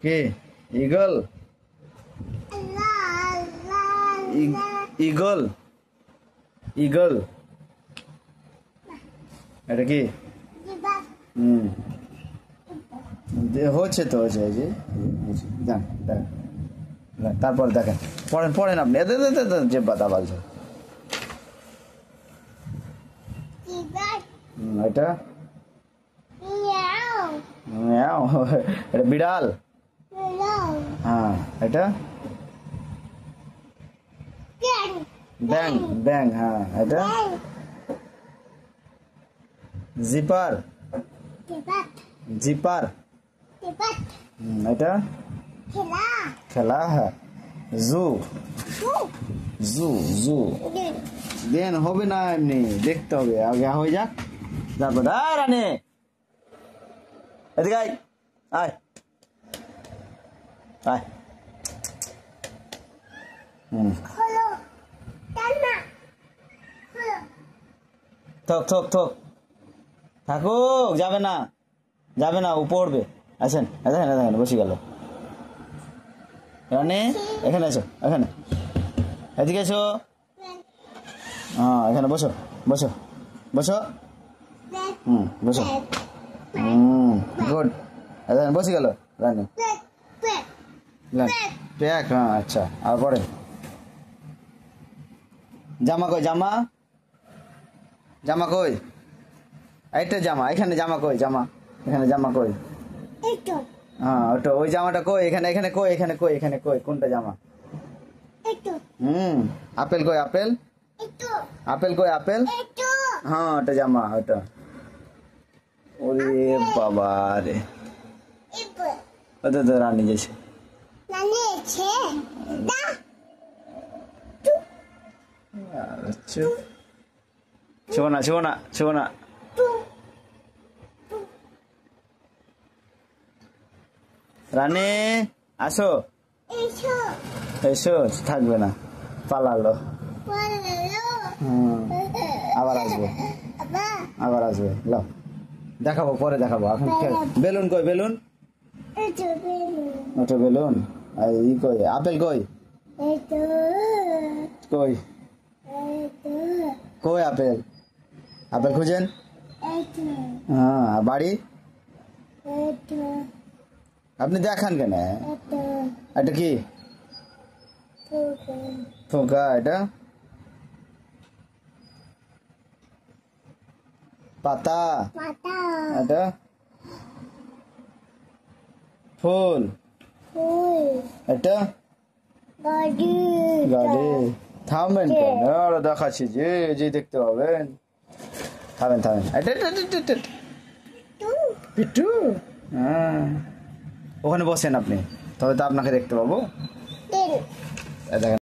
কে eagle eagle eagle এটা কি হচ্ছে তো হচ্ছে এই যে যান তারপর দেখেন পড়েন পড়েন আপনি যে বাতা বলছে এটা এটা বিড়াল হ্যাঁ এটা ব্যাং ব্যাং হ্যাঁ এটা জিপার জিপার এটা খেলা হ্যাঁ জু জু জু দেন হবে না এমনি দেখতে হবে আগে হয়ে যাক তারপর রানে এদিকে আয় আয় আয় থক থক থক থাকুক যাবে না ও পড়বে আসেন দেখেন বসে গেল রানে এখানে এসো এখানে এদিকে এসো হ্যাঁ এখানে বসো বসো বসো বসো গুড বসে গেল রানে প্যাক হ্যাঁ আচ্ছা আর পরে জামা কই জামা জামা কই এইটা জামা এখানে জামা কই জামা এখানে জামা কই হ্যাঁ ওটা ওই জামাটা কই এখানে এখানে কই এখানে কই এখানে কই কোনটা জামা আপেল কই আপেল আপেল কই আপেল হ্যাঁ ওটা জামা ওটা ওরে বাবা রে ওটা তো রানী যাচ্ছে শোনা রানী আসো এসো থাকবে না পালালো আবার আসবে লো দেখাবো পরে দেখাবো এখন বেলুন কই বেলুন ওটা বেলুন আর ই কই আপেল কই কই কই আপেল আপেল খুঁজেন হ্যাঁ বাড়ি আপনি দেখান কেন এটা কি থোকা এটা পাতা এটা ফুল এটা গাড়ি থামবেন কেন আরো দেখাচ্ছি যে যে দেখতে পাবেন থামেন এটা পিটু হ্যাঁ ওখানে বসেন আপনি তবে তো আপনাকে দেখতে পাবো দেখেন